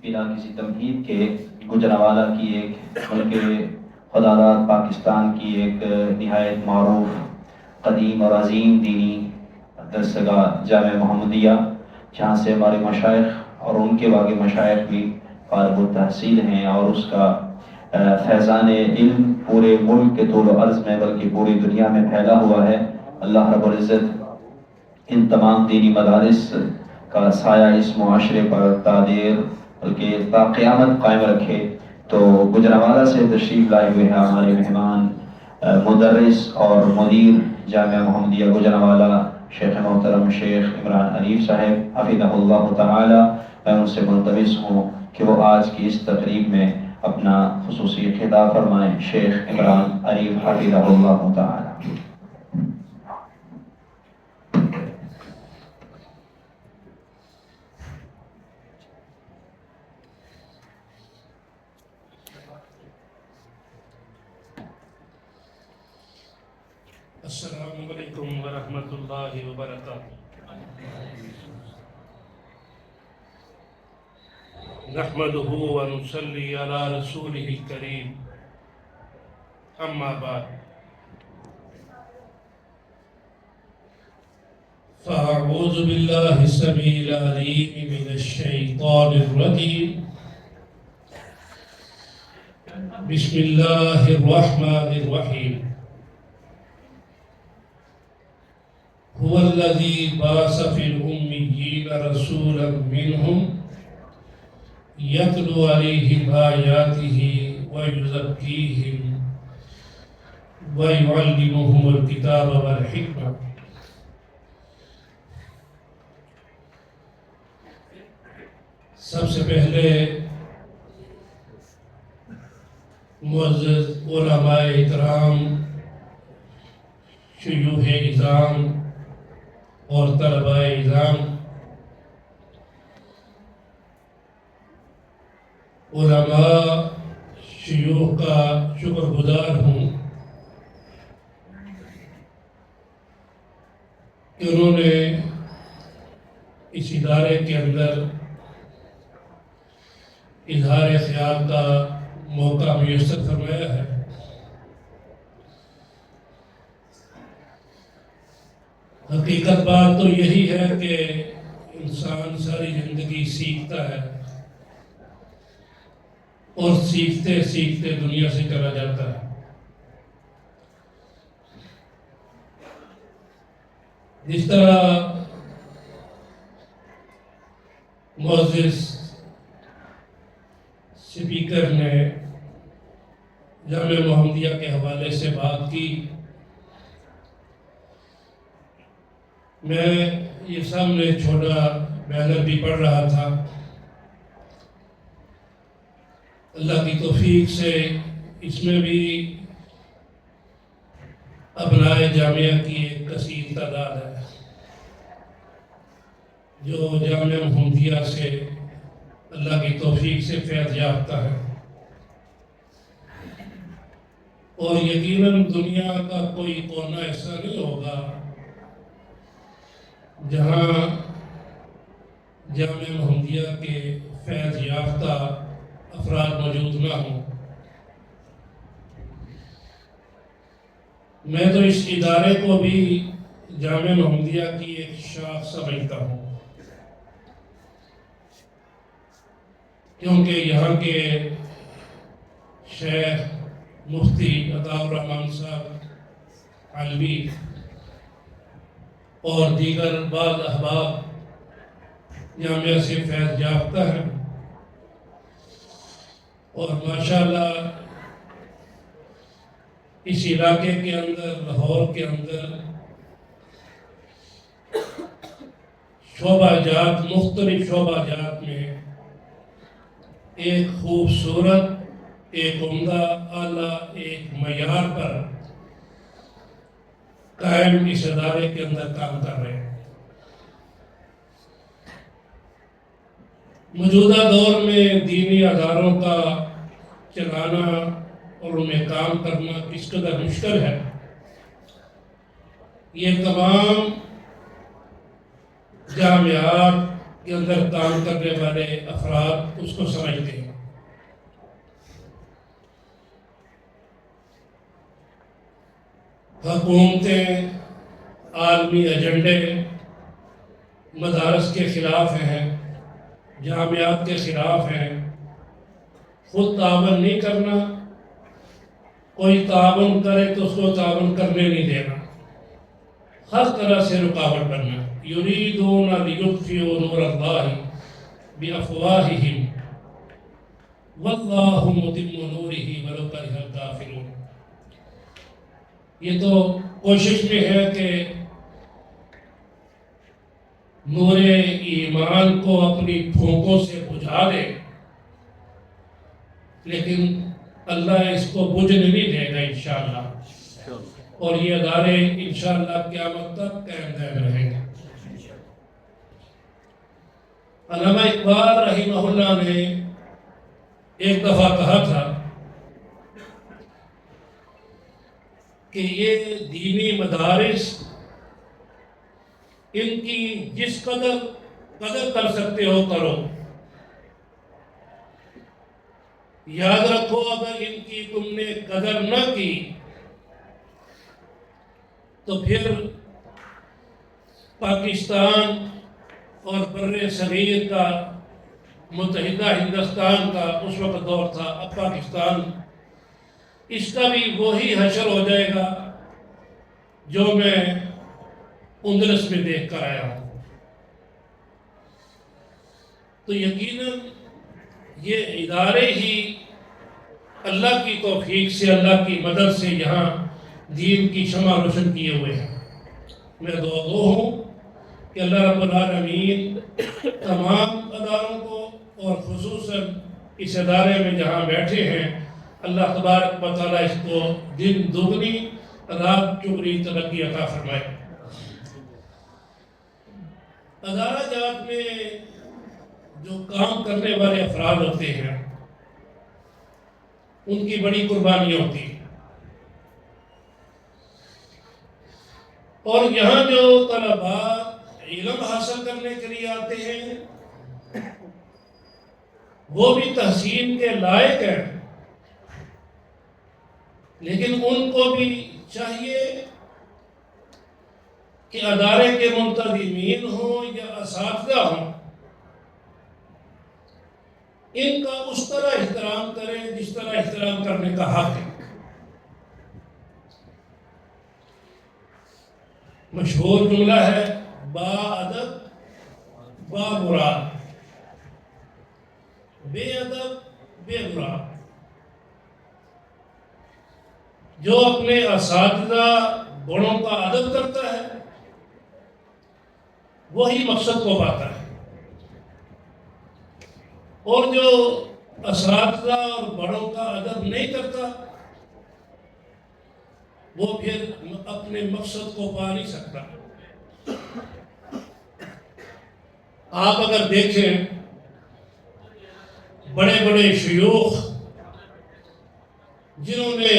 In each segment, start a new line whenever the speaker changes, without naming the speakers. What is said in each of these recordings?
بنا کسی تمہید کے گجرانوالہ کی ایک ملک خداداد پاکستان کی ایک نہایت معروف قدیم اور عظیم دینی درسگاہ جامعہ محمدیہ، جہاں سے ہمارے مشائخ اور ان کے باقی مشائخ بھی فارغ التحصیل ہیں، اور اس کا فیضان علم پورے ملک کے طول و عرض میں بلکہ پوری دنیا میں پھیلا ہوا ہے۔ اللہ رب العزت ان تمام دینی مدارس کا سایہ اس معاشرے پر تعدیر بلکہ تا قیامت قائم رکھے۔ تو گجرانوالہ سے تشریف لائے ہوئے ہیں ہمارے مہمان مدرس اور مدیر جامعہ محمدیہ گجرانوالہ شیخ محترم شیخ عمران عریف صاحب حفظہ اللہ تعالی۔ میں ان سے ملتمس ہوں کہ وہ آج کی اس تقریب میں اپنا خصوصی خطاب فرمائیں۔ شیخ عمران عریف حفظہ اللہ تعالی۔
السلام علیکم ورحمۃ اللہ وبرکاتہ۔ نحمده ونصلی علی رسولہ الکریم، اما بعد فاعوذ باللہ السمیع العلیم من الشیطان الرجیم، بسم اللہ الرحمن الرحیم۔ هو الذي بعث في الأميين رسولا منهم يتلو عليهم آياته ويزكيهم ويعلمهم الكتاب والحكمة۔ سب سے پہلے معزز علماء اکرام، شیوخ اعظام اور طلباء اعظام، علماء شیوخ کا شکر گزار ہوں کہ انہوں نے اس ادارے کے اندر اظہار خیال کا موقع میسر فرمایا ہے۔ حقیقت بات تو یہی ہے کہ انسان ساری زندگی سیکھتا ہے اور سیکھتے سیکھتے دنیا سے چلا جاتا ہے۔ جس طرح معزز اسپیکر نے جامعہ محمدیہ کے حوالے سے بات کی، میں یہ سامنے چھوٹا بینر بھی پڑھ رہا تھا۔ اللہ کی توفیق سے اس میں بھی ابنائے جامعہ کی ایک کثیر تعداد ہے جو جامعہ محمدیہ سے اللہ کی توفیق سے فیض یافتہ ہے، اور یقیناً دنیا کا کوئی کونا ایسا نہیں ہوگا جہاں جامعہ محمدیہ کے فیض یافتہ افراد موجود نہ ہوں۔ میں تو اس ادارے کو بھی جامعہ محمدیہ کی ایک شاخ سمجھتا ہوں، کیونکہ یہاں کے شیخ مفتی عطاء الرحمن صاحب علوی اور دیگر بعض احباب جامعہ سے فیض یافتہ ہیں، اور ماشاءاللہ اس علاقے کے اندر، لاہور کے اندر شعبہ جات، مختلف شعبہ جات میں ایک خوبصورت، ایک عمدہ، اعلیٰ، ایک معیار پر قائم اس ادارے کے اندر کام کر رہے ہیں۔ موجودہ دور میں دینی اداروں کا چلانا اور ان میں کام کرنا کس قدر مشکل ہے، یہ تمام جامعات کے اندر کام کرنے والے افراد اس کو سمجھتے ہیں۔ حکومتیں عالمی ایجنڈے مدارس کے خلاف ہیں، جامعات کے خلاف ہیں، خود تعاون نہیں کرنا، کوئی تعاون کرے تو اس کو تعاون کرنے نہیں دینا، ہر طرح سے رکاوٹ بننا۔ یریدون لیطفئوا نور اللہ بافواہہم واللہ متم نورہ ولو کرہ الکافرون۔ یہ تو کوشش میں ہے کہ نور ایمان کو اپنی پھونکوں سے بجھا دے، لیکن اللہ اس کو بجھنے نہیں دے گا انشاءاللہ، اور یہ ادارے انشاءاللہ قیامت تک قائم دائم رہیں گے۔ علامہ اقبال رحمہ اللہ نے ایک دفعہ کہا تھا کہ یہ دینی مدارس، ان کی جس قدر کر سکتے ہو کرو، یاد رکھو اگر ان کی تم نے قدر نہ کی تو پھر پاکستان اور بر صغیر کا، متحدہ ہندوستان کا اس وقت دور تھا، اب پاکستان، اس کا بھی وہی حشر ہو جائے گا جو میں اندلس میں دیکھ کر آیا ہوں۔ تو یقیناً یہ ادارے ہی اللہ کی توفیق سے، اللہ کی مدد سے یہاں دین کی شمع روشن کیے ہوئے ہیں۔ میں دعا گو ہوں کہ اللہ رب العالمین تمام اداروں کو، اور خصوصاً اس ادارے میں جہاں بیٹھے ہیں، اللہ تبارک و تعالیٰ اس کو دن دگنی رات چگنی ترقی عطا فرمائے۔ ادارہ جات میں جو کام کرنے والے افراد ہوتے ہیں ان کی بڑی قربانیاں ہوتی ہیں، اور یہاں جو طلباء علم حاصل کرنے کے لیے آتے ہیں وہ بھی تحسین کے لائق ہیں، لیکن ان کو بھی چاہیے کہ ادارے کے منتظمین ہوں یا اساتذہ ہوں، ان کا اس طرح احترام کریں جس طرح احترام کرنے کا حق ہے۔ مشہور جملہ ہے، با ادب با مراد، بے ادب بے مراد۔ جو اپنے اساتذہ بڑوں کا ادب کرتا ہے وہی مقصد کو پاتا ہے، اور جو اساتذہ اور بڑوں کا ادب نہیں کرتا وہ پھر اپنے مقصد کو پا نہیں سکتا۔ آپ اگر دیکھیں بڑے بڑے شیوخ جنہوں نے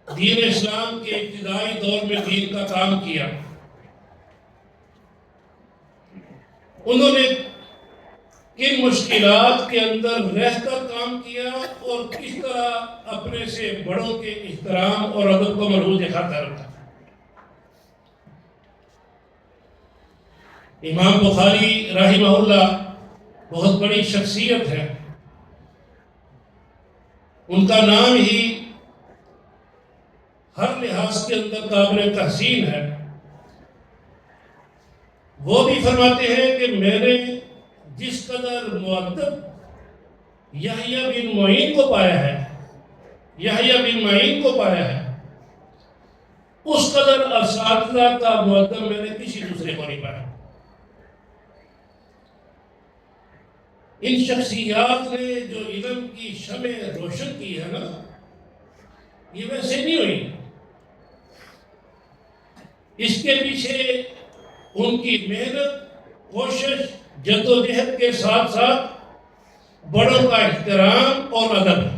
دین اسلام کے ابتدائی دور میں دین کا کام کیا، انہوں نے کن مشکلات کے اندر رہ کر کام کیا اور کس طرح اپنے سے بڑوں کے احترام اور ادب کو ملحوظ خاطر رکھا۔ امام بخاری رحمہ اللہ بہت بڑی شخصیت ہے، ان کا نام ہی ہر لحاظ کے اندر قابل تحسین ہے۔ وہ بھی فرماتے ہیں کہ میں نے جس قدر مؤدب یحییٰ بن معین کو پایا ہے، یحییٰ بن معین کو پایا ہے، اس قدر اساتذہ کا مؤدب میں نے کسی دوسرے کو نہیں پایا۔ ان شخصیات نے جو علم کی شمع روشن کی ہے نا، یہ ویسے نہیں ہوئی، اس کے پیچھے ان کی محنت، کوشش، جدوجہد کے ساتھ ساتھ بڑوں کا احترام اور ادب ہے۔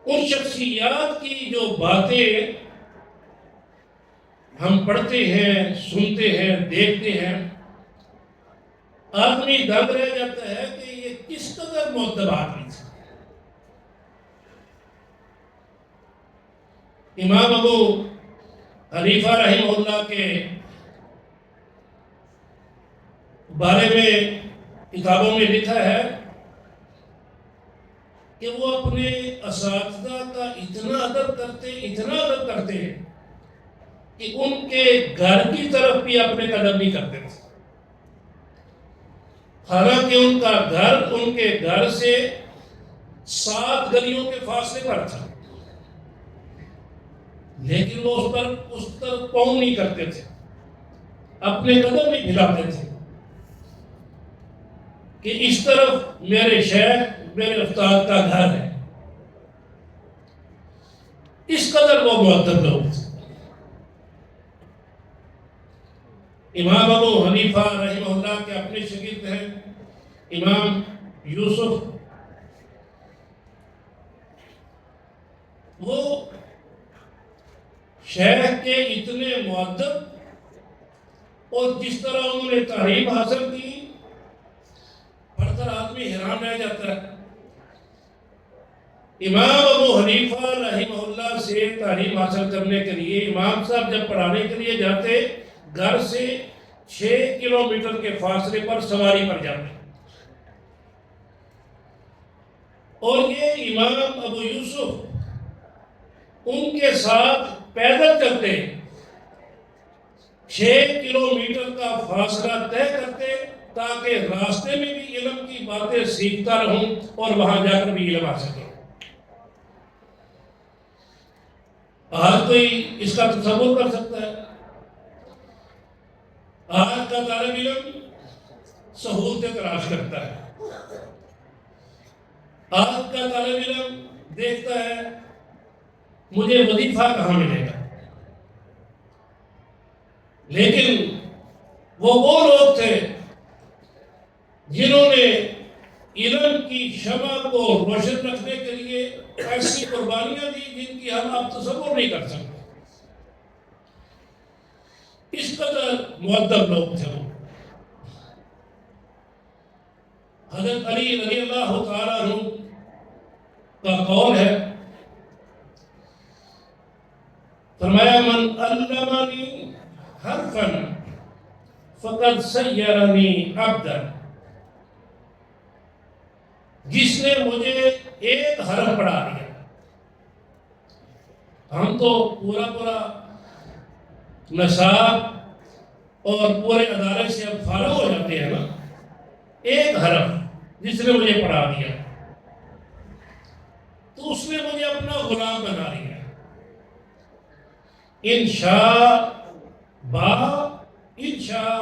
ان شخصیات کی جو باتیں ہم پڑھتے ہیں، سنتے ہیں، دیکھتے ہیں، آدمی دنگ رہ جاتا ہے کہ یہ کس قدر مؤدب آدمی تھا۔ امام ابو حنیفہ رحمہ اللہ کے بارے میں کتابوں میں لکھا ہے کہ وہ اپنے اساتذہ کا اتنا ادب کرتے ہیں کہ ان کے گھر کی طرف بھی اپنے قدم نہیں کرتے تھے، حالانکہ ان کا گھر ان کے گھر سے 7 گلیوں کے فاصلے پر تھا، لیکن وہ اس طرف پاؤں نہیں کرتے تھے، اپنے قدم نہیں ہلاتے تھے کہ اس طرف میرے شیخ، میرے استاد کا گھر ہے۔ اس قدر وہ مؤدب لوگ تھے۔ امام ابو حنیفہ رحمہ اللہ کے اپنے شاگرد ہیں امام یوسف، وہ شیخ کے اتنے مؤدب اور جس طرح انہوں نے تعلیم حاصل کی، پڑھ کر آدمی حیران رہ جاتا ہے۔ امام ابو حنیفہ رحمہ اللہ سے تعلیم حاصل کرنے کے لیے امام صاحب جب پڑھانے کے لیے جاتے، گھر سے 6 کلومیٹر کے فاصلے پر سواری پر جاتے، اور یہ امام ابو یوسف ان کے ساتھ پیدل چلتے، 6 کلومیٹر کا فاصلہ طے کرتے تاکہ راستے میں بھی علم کی باتیں سیکھتا رہوں اور وہاں جا کر بھی علم آ سکے۔ آج کوئی اس کا تصور کر سکتا ہے؟ آج کا طالب علم سہولتیں تلاش کرتا ہے، آج کا طالب علم دیکھتا ہے مجھے وظیفہ کہاں ملے گا، لیکن وہ لوگ تھے جنہوں نے علم کی شمع کو روشن رکھنے کے لیے ایسی قربانیاں دی جن کی ہم اب تصور نہیں کر سکتے۔ اس قدر مؤدب لوگ تھے وہ۔ حضرت علی رضی اللہ تعالیٰ عنہ کا قول ہے، فرمایا من علمنی حرفا فقد سیرنی عبدا، جس نے مجھے ایک حرف پڑھا دیا۔ ہم تو پورا نصاب اور پورے ادارے سے اب فارغ ہو جاتے ہیں نا، ایک حرف جس نے مجھے پڑھا دیا تو اس نے مجھے اپنا غلام بنا لیا۔ انشاء با انشاء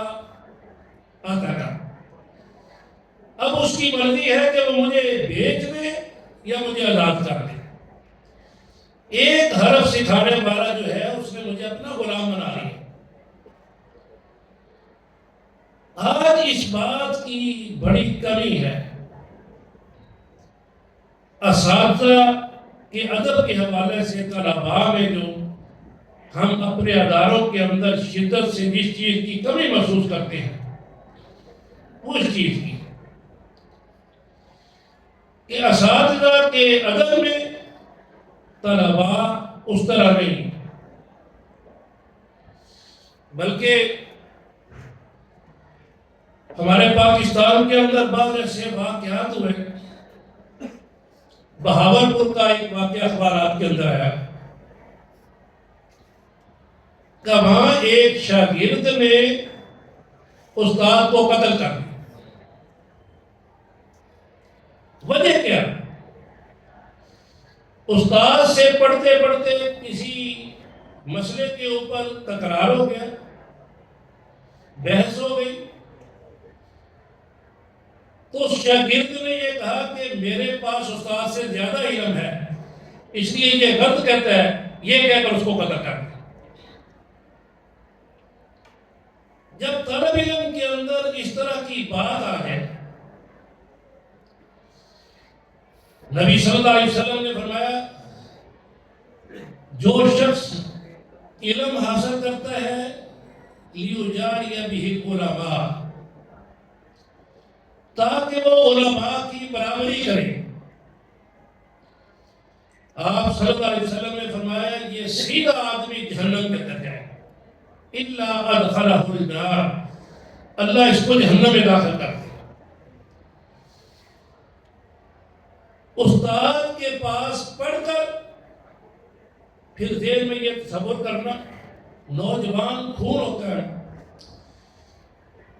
آتا، اب اس کی مرضی ہے کہ وہ مجھے بیچ دے یا مجھے آزاد کر دے۔ ایک حرف سکھانے والا جو ہے اس نے مجھے اپنا غلام بنا لیا۔ آج اس بات کی بڑی کمی ہے، اساتذہ کے ادب کے حوالے سے طلباء میں جو ہم اپنے اداروں کے اندر شدت سے جس چیز کی کمی محسوس کرتے ہیں، وہ اس چیز کی کہ اساتذہ کے ادب میں طلباء اس طرح نہیں، بلکہ ہمارے پاکستان کے اندر بعض ایسے واقعات ہوئے۔ بہاولپور کا ایک واقعہ اخبارات کے اندر آیا کہ وہاں ایک شاگرد نے استاد کو قتل کر دیا۔ وجہ کیا؟ استاد سے پڑھتے پڑھتے کسی مسئلے کے اوپر تکرار ہو گیا، بحث ہو گئی، تو اس شاگرد نے یہ کہا کہ میرے پاس استاد سے زیادہ علم ہے، اس لیے یہ غلط کہتا ہے، یہ کہہ کر اس کو قتل کر دیا۔ جب طالب علم کے اندر اس طرح کی بات آ جائے، نبی صلی اللہ علیہ وسلم نے فرمایا جو شخص علم حاصل کرتا ہے لیجاری بہ العلماء، تاکہ وہ علماء کی برابری کرے۔ آپ صلی اللہ علیہ وسلم نے فرمایا یہ سیدھا آدمی جہنم کے اندر جائے الا ادخلہ النار، اللہ اس کو جہنم میں داخل کر دے۔ استاد کے پاس پڑھ کر پھر ذہن میں یہ تصور کرنا، نوجوان خون ہوتا ہے،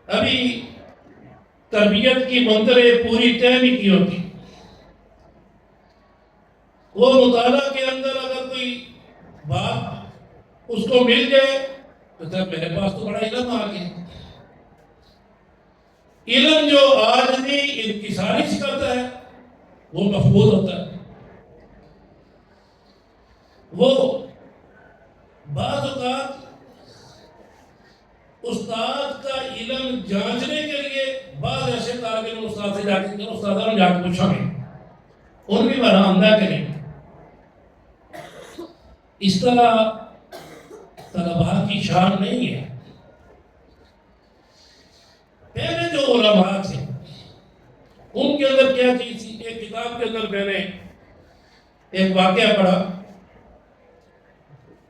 ابھی تربیت کی منتریں پوری طے نہیں کی ہوتی، وہ مطالعہ کے اندر اگر کوئی بات اس کو مل جائے تو میرے پاس تو بڑا علم آ گیا۔ علم جو آدمی انکساری سکھاتا ہے وہ محفوظ ہوتا ہے۔ وہ بعض اوقات استاد کا علم جانچنے کے لیے بعض ایسے طالب علم استاد سے جا کے استادوں نے جا کے پوچھا میں ان بھی برآمدہ کریں، اس طرح طلباء کی شان نہیں ہے۔ پہلے جو علماء تھے ان کے اندر کیا چیز تھی؟ ایک کتاب کے اندر میں نے ایک واقعہ پڑھا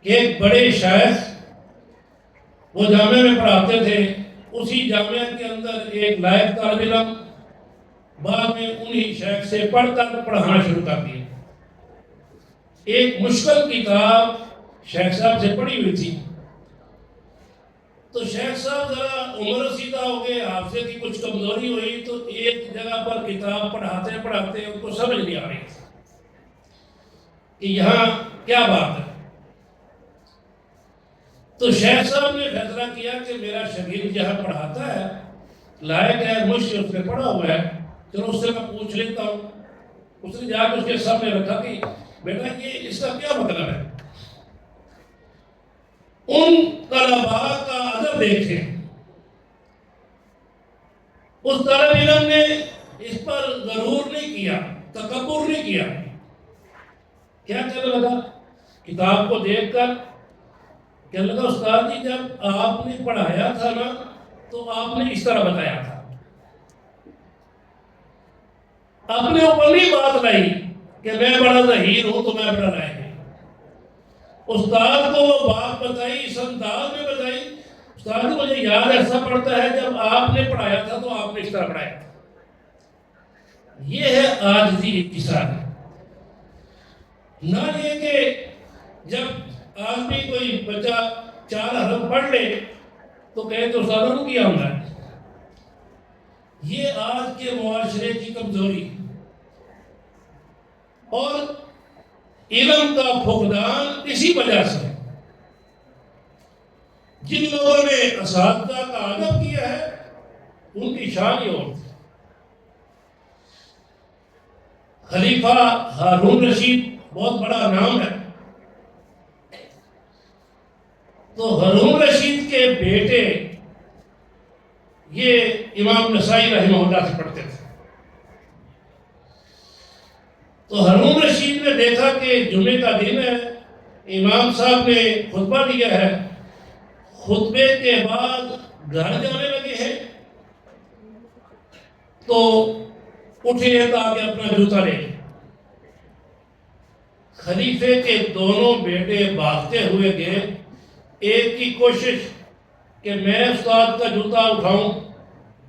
کہ ایک بڑے شیخ وہ جامعہ میں پڑھاتے تھے، اسی جامعہ کے اندر ایک لائق طالب علم بعد میں انہی شیخ سے پڑھ کر پڑھانا شروع کر دیا۔ ایک مشکل کتاب شیخ صاحب سے پڑھی ہوئی تھی، تو شیخ صاحب ذرا عمر رسیدہ ہو گئے، حافظے کی کچھ کمزوری ہوئی، تو ایک جگہ پر کتاب پڑھاتے پڑھاتے ان کو سمجھ نہیں آ رہی تھی کہ یہاں کیا بات ہے۔ تو شیخ صاحب نے فیصلہ کیا کہ میرا شاگرد جہاں پڑھاتا ہے لائق ہے، مجھ سے اس نے پڑھا ہوا ہے، چلو اس سے میں پوچھ لیتا ہوں۔ اس نے جا کے اس کے سامنے رکھا کہ بیٹا یہ اس کا کیا مطلب ہے؟ ان طلباء کا ادب دیکھیں، اس طالب علم نے اس پر غرور نہیں کیا، تکبر نہیں کیا، کیا کہنے لگا کتاب کو دیکھ کر؟ کہنے لگا استاد جی جب آپ نے پڑھایا تھا نا تو آپ نے اس طرح بتایا تھا، اپنے اوپر نہیں بات لائی کہ میں بڑا ظہیر ہوں تو میں بڑا لائق ہوں۔ استاد کو وہ بات بتائی، اس انداز میں بتائی، استاد کو مجھے یاد ایسا پڑتا ہے جب آپ نے پڑھایا تھا تو آپ نے اس طرح پڑھایا تھا۔ یہ ہے عاجزی انکساری، نہ یہ کہ جب آدمی کوئی بچہ 4 حرف پڑھ لے تو کہے تو استادوں کو کیا ہوتا ہے۔ یہ آج کے معاشرے کی کمزوری اور علم کا فقدان اسی وجہ سے۔ جن لوگوں نے اساتذہ کا ادب کیا ہے ان کی شان ہی اور تھی۔ خلیفہ ہارون رشید بہت بڑا نام ہے، تو ہارون رشید کے بیٹے یہ امام نسائی رحمہ اللہ سے پڑھتے تھے۔ تو ہارون رشید نے دیکھا کہ جمعے کا دن ہے، امام صاحب نے خطبہ دیا ہے، خطبے کے بعد گھر جانے لگے ہیں، تو اٹھے تاکہ اپنا جوتا لے۔ خلیفے کے دونوں بیٹے بھاگتے ہوئے گئے، ایک کی کوشش کہ میں استاد کا جوتا اٹھاؤں،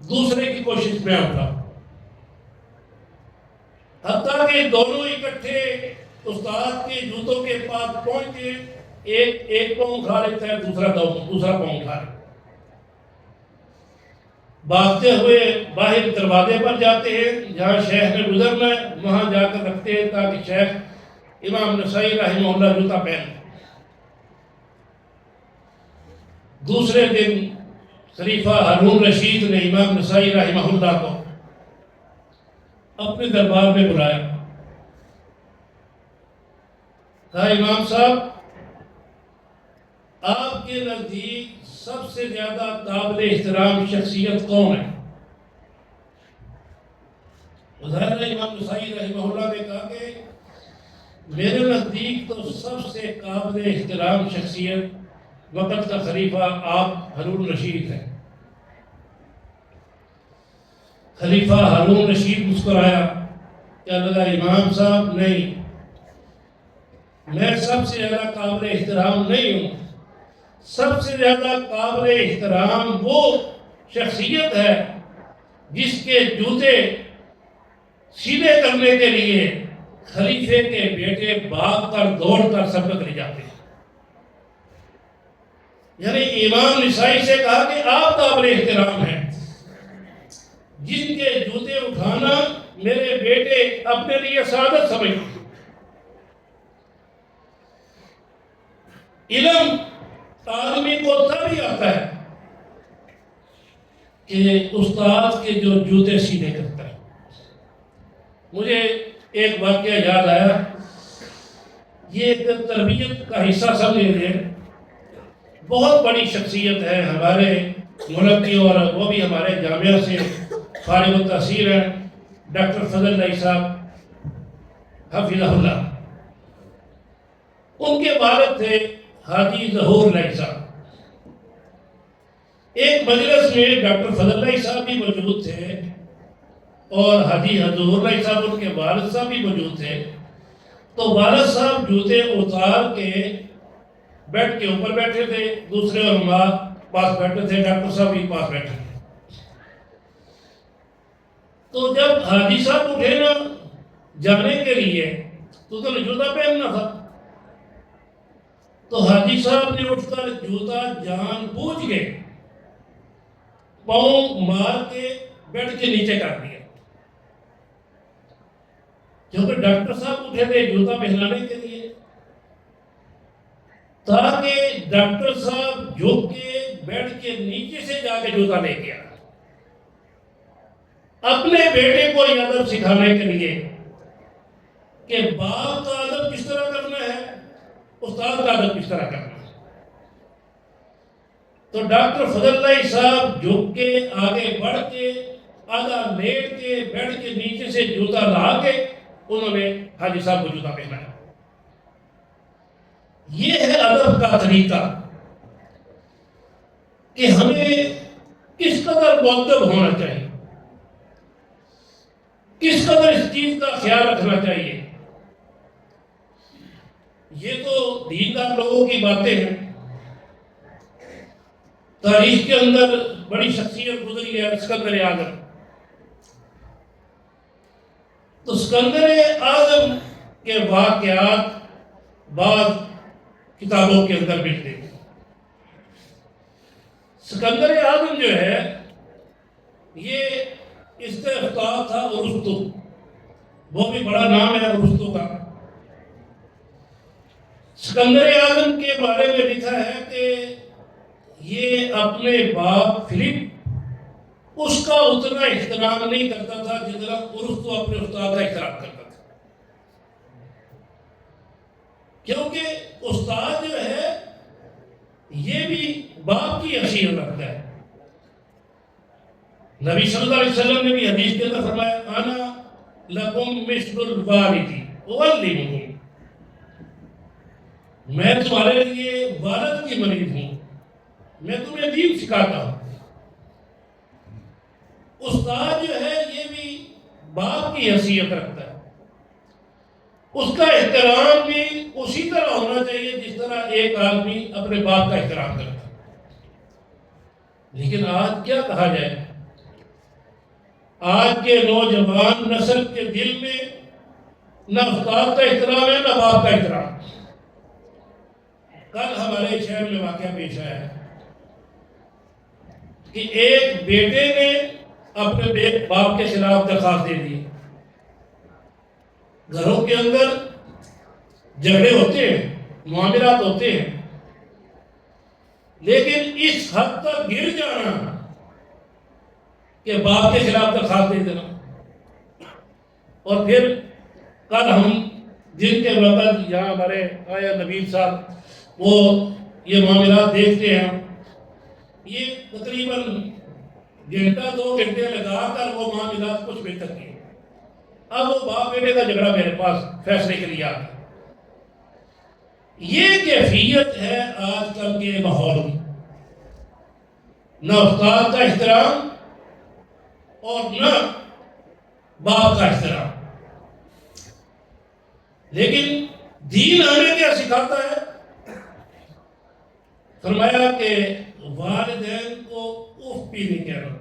دوسرے کی کوشش میں اٹھاؤں، حتیٰ کہ دونوں اکٹھے استاد کے جوتوں کے پاس پہنچ کے ایک پاؤں اٹھا لیتا ہے، دوسرا پاؤں اٹھا لیتا ہے۔ بھاگتے ہوئے باہر دروازے پر جاتے ہیں جہاں شیخ نے گزرنا ہے، وہاں جا کر رکھتے ہیں تاکہ شیخ امام نسائی رحمہ اللہ جوتا پہن۔ دوسرے دن خلیفہ ہارون رشید نے امام نسائی رحمہ اللہ کو اپنے دربار میں بلایا، کہا امام صاحب آپ کے نزدیک سب سے زیادہ قابل احترام شخصیت کون ہے؟ ظاہر ہے امام نسائی رحمہ اللہ نے کہا کہ میرے نزدیک تو سب سے قابل احترام شخصیت وقت کا خلیفہ آپ ہارون رشید ہیں۔ خلیفہ ہارون رشید مسکرایا کہ اللہ امام صاحب نہیں، میں سب سے زیادہ قابل احترام نہیں ہوں، سب سے زیادہ قابل احترام وہ شخصیت ہے جس کے جوتے سیدھے کرنے کے لیے خلیفے کے بیٹے باغ پر دوڑ کر سبق لے جاتے ہیں۔ یعنی امام نسائی سے کہا کہ آپ قابل احترام ہیں، جن کے جوتے اٹھانا میرے بیٹے اپنے لیے سعادت سمجھتے ہیں۔ علم آدمی کو تبھی آتا ہے کہ استاد کے جو جوتے سیدھے کرتا ہے۔ مجھے ایک واقعہ یاد آیا، یہ ایک تربیت کا حصہ سمجھ لیجیے، بہت بڑی شخصیت ہے ہمارے ملک کی، اور وہ بھی ہمارے جامعہ سے فارغ التحصیل ہیں، ڈاکٹر فضل اللہ صاحب حفظہ اللہ۔ ان کے والد تھے حاجی ظہور اللہ صاحب۔ ایک مجلس میں ڈاکٹر فضل اللہ صاحب بھی موجود تھے اور حاجی ظہور اللہ صاحب ان کے والد صاحب بھی موجود تھے۔ تو والد صاحب جوتے اتار کے بیڈ کے اوپر بیٹھے تھے، دوسرے علماء پاس بیٹھے تھے، ڈاکٹر صاحب بھی پاس بیٹھے تھے۔ تو جب حاجی صاحب اٹھے نا جانے کے لیے تو انہوں نے جوتا پہننا تھا، تو حاجی صاحب نے اٹھ کر جوتا جان بوجھ کے پاؤں مار کے بیڈ کے نیچے کر دیا، کیونکہ ڈاکٹر صاحب اٹھے تھے جوتا پہنانے کے لیے، تاکہ ڈاکٹر صاحب جھک کے بیڈ کے نیچے سے جا کے جوتا لے کے آئے، اپنے بیٹے کو یہ ادب سکھانے کے لیے کہ باپ کا ادب کس طرح کرنا ہے، استاد کا ادب کس طرح کرنا ہے۔ تو ڈاکٹر فضل اللہ صاحب جھک کے آگے بڑھ کے آدھا لیٹ کے بیڈ کے نیچے سے جوتا لا کے انہوں نے حاجی صاحب کو جوتا پہنایا۔ یہ ہے ادب کا طریقہ کہ ہمیں کس قدر مؤدب ہونا چاہیے، کس قدر اس چیز کا خیال رکھنا چاہیے۔ یہ تو دیندار لوگوں کی باتیں ہیں۔ تاریخ کے اندر بڑی شخصیت گزری ہے اسکندر اعظم۔ تو اسکندر اعظم کے واقعات بعض کتابوں کے اندر ملتے ہیں۔ اسکندر اعظم جو ہے یہ اس کا افتاد تھا ارسطو، وہ بھی بڑا نام ہے ارسطو کا۔ اسکندر اعظم کے بارے میں لکھا ہے کہ یہ اپنے باپ فلپ اس کا اتنا احترام نہیں کرتا تھا جتنا ارسطو اپنے استاد کا احترام کرتا تھا، کیونکہ استاد جو ہے یہ بھی باپ کی حیثیت رکھتا ہے۔ نبی صلی اللہ علیہ وسلم نے بھی حدیث کے اندر فرمایا انا لکم مثل الوالد اعلمکم، میں تمہارے لیے والد کی مانند ہوں، میں تمہیں دین سکھاتا ہوں۔ استاد جو ہے یہ بھی باپ کی حیثیت رکھتا ہے، اس کا احترام بھی اسی طرح ہونا چاہیے جس طرح ایک آدمی اپنے باپ کا احترام کرتا ہے۔ لیکن آج کیا کہا جائے، آج کے نوجوان نسل کے دل میں نہ استاد کا احترام ہے نہ باپ کا احترام۔ کل ہمارے شہر میں واقعہ پیش آیا ہے کہ ایک بیٹے نے اپنے باپ کے خلاف درخواست دے دی۔ گھروں کے اندر جھگڑے ہوتے ہیں، معاملات ہوتے ہیں، لیکن اس حد تک گر جانا کہ باپ کے خلاف درخواست دے دینا۔ اور پھر کل ہم جن کے وقت یہاں ہمارے آیا نبیل صاحب وہ یہ معاملات دیکھتے ہیں، یہ تقریباً گھنٹہ 2 گھنٹے لگا کر وہ معاملات کچھ بہتر کیے۔ اب وہ باپ بیٹے کا جھگڑا میرے پاس فیصلے کے لیے آ گیا۔ یہ کیفیت ہے آج کل کے ماحول میں، نہ استاد کا احترام اور نہ باپ کا احترام۔ لیکن دین ہمیں کیا سکھاتا ہے؟ فرمایا کہ والدین کو اف بھی نہیں کہنا۔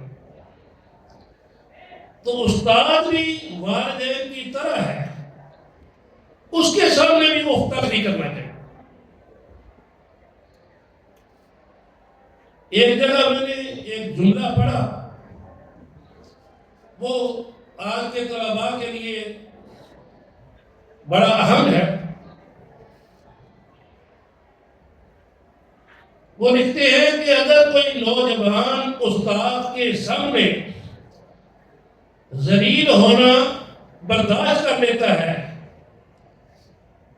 تو استاد بھی والدین کی طرح ہے، اس کے سامنے بھی اف تک نہیں کرنا چاہیے۔ ایک جگہ میں نے ایک جملہ پڑھا، وہ آج کے طلباء کے لیے بڑا اہم ہے۔ وہ لکھتے ہیں کہ اگر کوئی نوجوان استاد کے سامنے ذلیل ہونا برداشت کر لیتا ہے،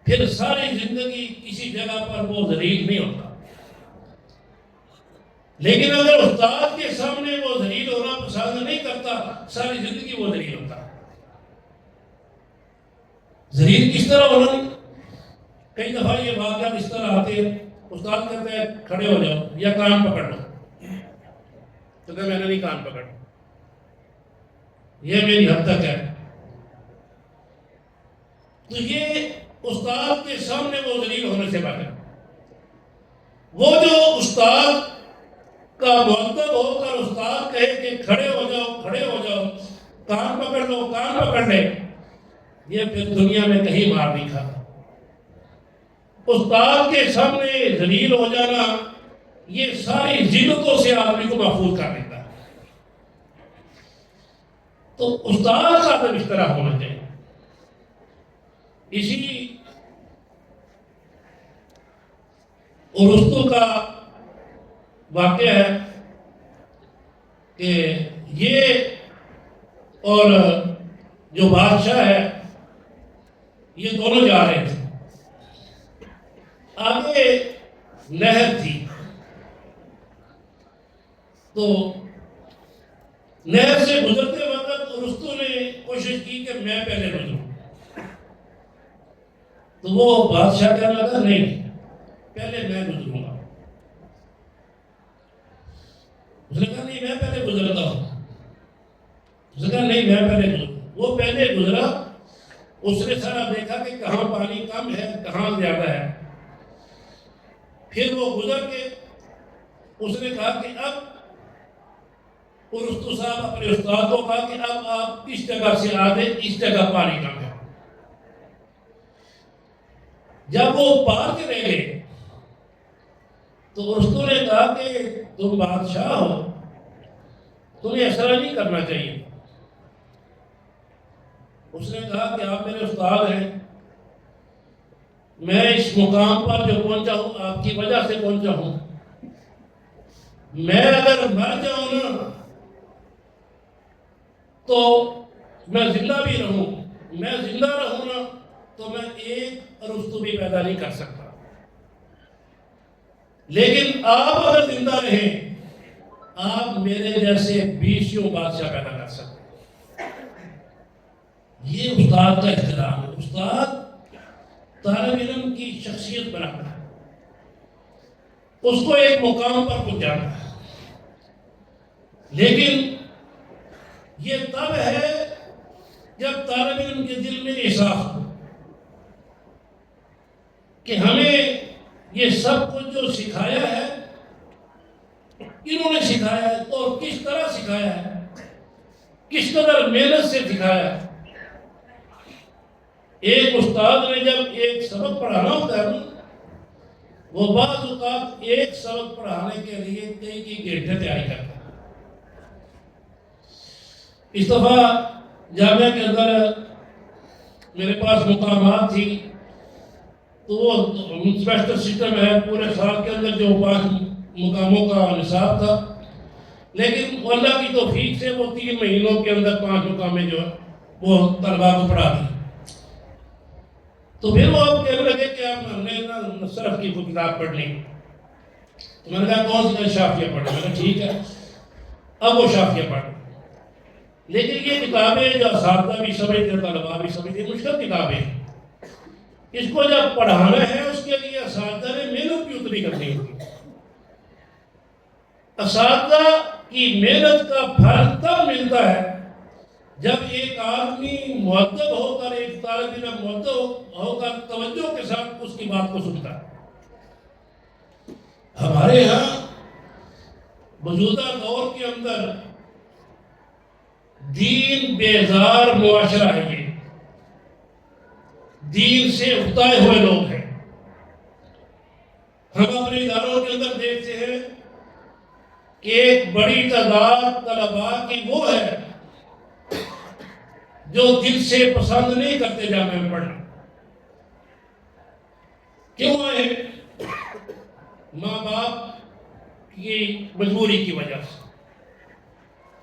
پھر ساری زندگی کسی جگہ پر وہ ذلیل نہیں ہوتا۔ لیکن اگر استاد کے سامنے وہ ذلیل ہونا پسند نہیں کرتا، ساری زندگی وہ ذلیل ہوتا۔ ذلیل کس طرح ہونا نہیں؟ کئی دفعہ یہ واقعات اس طرح آتے ہیں، استاد کہتے ہیں کھڑے ہو جاؤ یا کان پکڑ لو، تو کہ میں نے نہیں کان پکڑ، یہ میری حد تک ہے۔ تو یہ استاد کے سامنے وہ ذلیل ہونے سے بچا۔ وہ جو استاد کا مؤدب ہو کر استاد کہے کہ کھڑے ہو جاؤ، کھڑے ہو جاؤ، کان پکڑ لو، کان پکڑ لے، یہ پھر دنیا میں کہیں مار نہیں کھاتا۔ استاد کے سامنے ذلیل ہو جانا یہ ساری ذلتوں سے آدمی کو محفوظ کر دیتا ہے۔ تو استاد کا ادب اس طرح ہونا چاہیے۔ اسی ارسطو کا واقعہ ہے کہ یہ اور جو بادشاہ ہے یہ دونوں جا رہے تھے، آگے نہر تھی، تو نہر سے گزرتے وقت ارسطو نے کوشش کی کہ میں پہلے گزروں، تو وہ بادشاہ کہنے لگا نہیں، پہلے میں گزروں گا۔ اس نے کہا نہیں میں پہلے گزرتا ہوں، اس نے کہا نہیں میں پہلے گزروں۔ وہ پہلے گزرا، اس نے سارا دیکھا کہ کہاں پانی کم ہے کہاں زیادہ ہے، پھر وہ گزر کے اس نے کہا کہ اب ارسطو صاحب اپنے استاد کو کہا کہ اب آپ اس جگہ سے آگے اس جگہ پانی کم ہے۔ جب وہ پار کے رہ گئے تو ارسطو نے کہا کہ تم بادشاہ ہو، تمہیں ایسا نہیں کرنا چاہیے۔ اس نے کہا کہ آپ میرے استاد ہیں، میں اس مقام پر جو پہنچا ہوں آپ کی وجہ سے پہنچا ہوں، میں اگر مر جاؤں نا تو میں زندہ بھی رہوں، میں زندہ رہوں نا تو میں ایک ارسطو بھی پیدا نہیں کر سکتا، لیکن آپ اگر زندہ رہیں آپ میرے جیسے 20 بادشاہ پیدا کر سکتے۔ یہ استاد کا احترام ہے۔ استاد طالب علم کی شخصیت بناتا ہے، اس کو ایک مقام پر پہنچاتا ہے، لیکن یہ تب ہے جب طالب علم کے دل میں احساس ہو کہ ہمیں یہ سب کچھ جو سکھایا ہے انہوں نے سکھایا ہے، اور کس طرح سکھایا ہے، کس قدر محنت سے سکھایا ہے۔ ایک استاد نے جب ایک سبق پڑھانا ہوتا ہے وہ بعض اوقات ایک سبق پڑھانے کے لیے کئی گھنٹے تیاری کرتا ہے۔ اس دفعہ جامعہ کے اندر میرے پاس مقامات تھی، تو وہ سیمسٹر سسٹم ہے، پورے سال کے اندر جو 5 مقاموں کا نصاب تھا، لیکن اللہ کی توفیق سے وہ 3 مہینوں کے اندر 5 مقامیں جو ہے وہ طلباء کو پڑھا دی۔ تو پھر وہ اب کہنے لگے کہ اب ہم نے صرف کی کوئی کتاب پڑھنی، تو میں نے کہا کون سی شافیہ پڑھیں؟ میں نے کہا ٹھیک ہے، اب وہ شافیہ پڑھ۔ لیکن یہ کتابیں جو اساتذہ بھی سمجھتے، طلباء بھی سمجھتے، مشکل کتابیں، اس کو جب پڑھانا ہے اس کے لیے اساتذہ نے محنت بھی اتنی کرنی ہوتی ہے. اساتذہ کی محنت کا پھل تب ملتا ہے جب ایک آدمی مؤدب ہو کر، ایک طالب علم مؤدب ہو کر توجہ کے ساتھ اس کی بات کو سنتا ہے. ہمارے ہاں موجودہ دور کے اندر دین بیزار معاشرہ ہے، یہ دین سے اکتائے ہوئے لوگ ہیں. ہم اپنے اداروں کے اندر دیکھتے ہیں کہ ایک بڑی تعداد طلباء کی وہ ہے جو دل سے پسند نہیں کرتے جامعہ میں پڑھنا. کیوں آئے؟ ماں باپ کی مجبوری کی وجہ سے.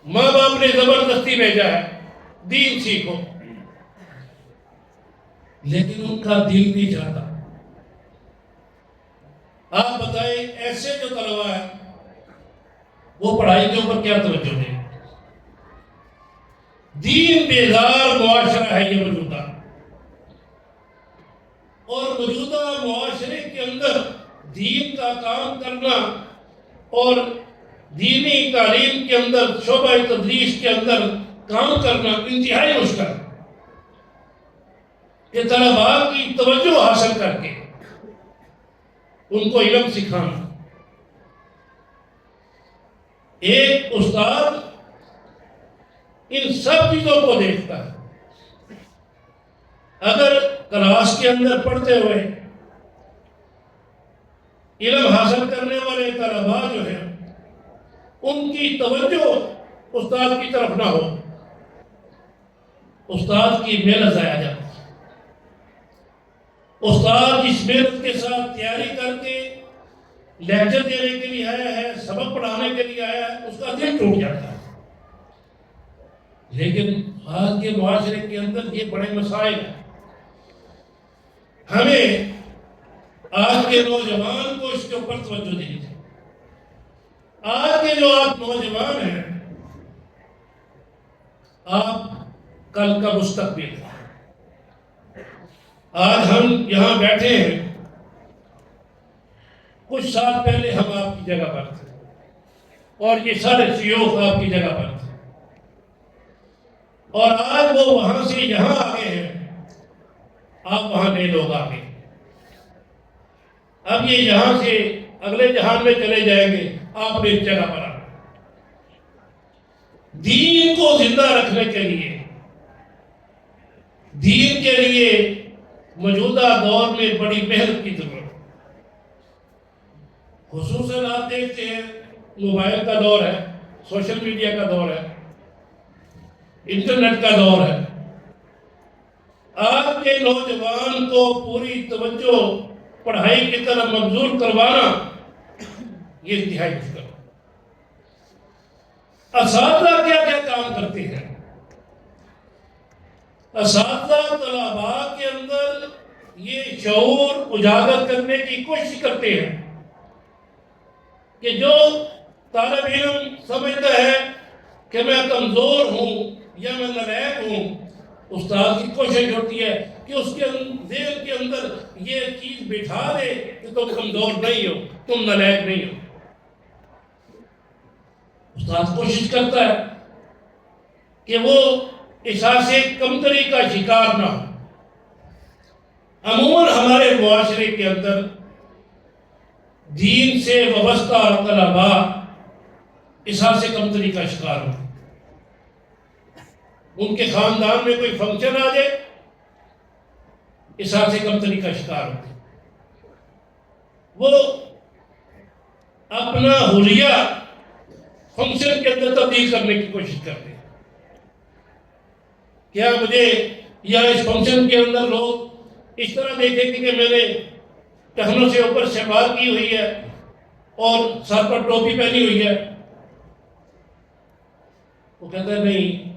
ماں باپ نے زبردستی بھیجا ہے دین سیکھو، لیکن ان کا دل نہیں چاہتا. آپ بتائیں ایسے جو طلباء ہیں وہ پڑھائی کے اوپر کیا توجہ دیں؟ دین بیزار معاشرہ ہے یہ موجودہ، اور موجودہ معاشرے کے اندر دین کا کام کرنا اور دینی تعلیم کے اندر شعبہ تدریس کے اندر کام کرنا انتہائی مشکل ہے کہ طلباء کی توجہ حاصل کر کے ان کو علم سکھانا. ایک استاد ان سب چیزوں کو دیکھتا ہے. اگر کلاس کے اندر پڑھتے ہوئے علم حاصل کرنے والے طلباء جو ہیں ان کی توجہ استاد کی طرف نہ ہو، استاد کی محنت ضائع جاتی ہے. استاد جس محنت کے ساتھ تیاری کر کے لیکچر دینے کے لیے آیا ہے، سبق پڑھانے کے لیے آیا ہے، اس کا دل ٹوٹ جاتا ہے. لیکن آج کے معاشرے کے اندر یہ بڑے مسائل ہیں. ہمیں آج کے نوجوان کو اس کے اوپر توجہ دینی چاہیے. آج کے جو آپ نوجوان ہیں، آپ کل کا مستقبل ہے. آج ہم یہاں بیٹھے ہیں، کچھ سال پہلے ہم آپ کی جگہ پر تھے اور یہ سارے شیوخ آپ کی جگہ پر تھے، اور آج وہ وہاں سے یہاں آ گئے ہیں، آپ وہاں نئے لوگ آ گئے. اب یہ یہاں سے اگلے جہان میں چلے جائیں گے، آپ نے اس جگہ پر آنا. دین کو زندہ رکھنے کے لیے، دین کے لیے موجودہ دور میں بڑی محنت کی ضرورت ہے. خصوصاً آپ دیکھتے ہیں موبائل کا دور ہے، سوشل میڈیا کا دور ہے، انٹرنیٹ کا دور ہے. آپ کے نوجوان کو پوری توجہ پڑھائی کی طرف مبذول کروانا یہ انتہائی مشکل ہے. اساتذہ کیا کیا کام کرتے ہیں؟ اساتذہ طلباء کے اندر یہ شعور اجاگر کرنے کی کوشش کرتے ہیں کہ جو طالب علم سمجھتا ہے کہ میں کمزور ہوں یا میں نالائق ہوں، استاد کی کوشش ہوتی ہے کہ اس کے ذہن کے اندر یہ چیز بٹھا دے کہ تم کمزور نہیں ہو، تم نالائق نہیں ہو. استاد کوشش کرتا ہے کہ وہ احساس کمتری کا شکار نہ ہو. عموماً ہمارے معاشرے کے اندر دین سے وابستہ طلباء احساس کمتری کا شکار ہو. ان کے خاندان میں کوئی فنکشن آ جائے، احساس کمتری کا شکار ہوتے. وہ اپنا حلیہ فنکشن کے اندر تبدیل کرنے کی کوشش کرتے ہیں. کیا مجھے یا اس فنکشن کے اندر لوگ اس طرح دیکھیں گے کہ میں نے ٹخنوں سے اوپر شلوار کی ہوئی ہے اور سر پر ٹوپی پہنی ہوئی ہے؟ وہ کہتا ہے نہیں،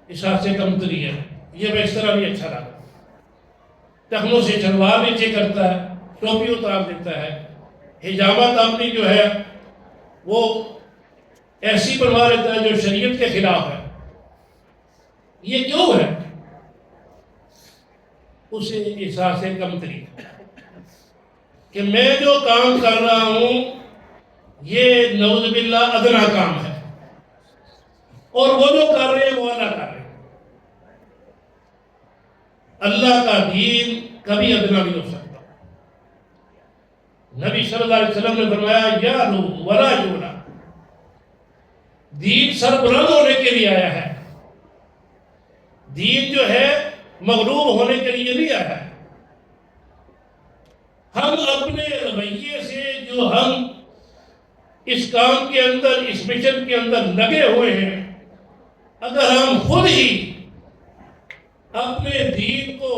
احساس کمتری ہے، یہ میں اس طرح نہیں اچھا لگا. ٹخنوں سے شلوار نیچے کرتا ہے، ٹوپی اتار دیتا ہے، حجامت اپنی جو ہے وہ ایسی بنوا لیتا ہے جو شریعت کے خلاف ہے. یہ کیوں ہے؟ اسے احساس کمتری کہ میں جو کام کر رہا ہوں یہ نعوذ باللہ ادنا کام ہے، اور وہ جو کر رہے ہیں وہ اللہ کر رہے ہیں۔ اللہ کا دین کبھی ادنا نہیں ہو سکتا۔ نبی صلی اللہ علیہ وسلم نے فرمایا یعلو ولا یعلا، دین سر بلند ہونے کے لیے آیا ہے، دین جو ہے مغلوب ہونے کے لیے نہیں آیا ہے۔ ہم اپنے رویے سے جو ہم اس کام کے اندر، اس مشن کے اندر لگے ہوئے ہیں، اگر ہم خود ہی اپنے دین کو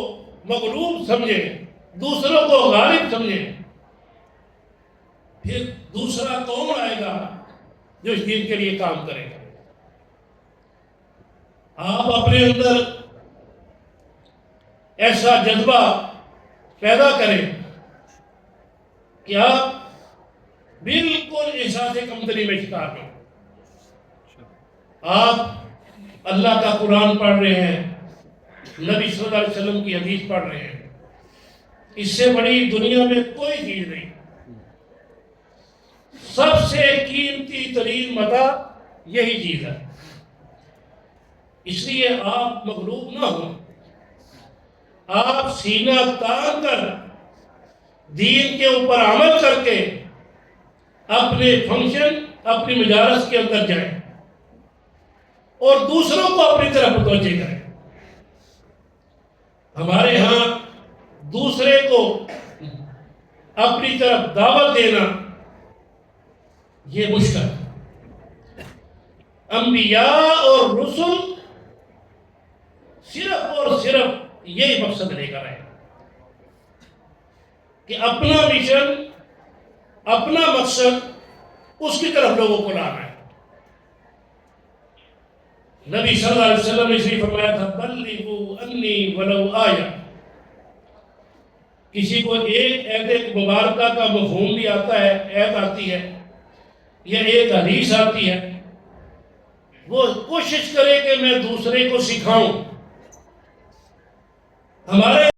مغلوب سمجھیں، دوسروں کو غالب سمجھیں، پھر دوسرا کون آئے گا جو اس دین کے لیے کام کرے گا؟ آپ اپنے اندر ایسا جذبہ پیدا کریں کہ آپ بالکل احساس کمتری میں شکار ہوں۔ آپ اللہ کا قرآن پڑھ رہے ہیں، نبی صلی اللہ علیہ وسلم کی حدیث پڑھ رہے ہیں، اس سے بڑی دنیا میں کوئی چیز نہیں۔ سب سے قیمتی ترین متاع یہی چیز ہے۔ اس لیے آپ مغلوب نہ ہوں، آپ سینہ تان کر دین کے اوپر عمل کر کے اپنے فنکشن، اپنی مجالس کے اندر جائیں اور دوسروں کو اپنی طرف متوجہ کریں۔ ہمارے ہاں دوسرے کو اپنی طرف دعوت دینا یہ مشکل ہے۔ انبیاء اور رسل صرف اور صرف یہی مقصد لے کر آئے کہ اپنا مشن، اپنا مقصد، اس کی طرف لوگوں کو لانا ہے۔ نبی صلی اللہ علیہ وسلم نے اسے فرمایا تھا بلغوا انی ولو آیا۔ کسی کو ایک عہد مبارکہ کا مفہوم بھی آتا ہے، عہد آتی ہے یا ایک حدیث آتی ہے، وہ کوشش کرے کہ میں دوسرے کو سکھاؤں۔ ہمارے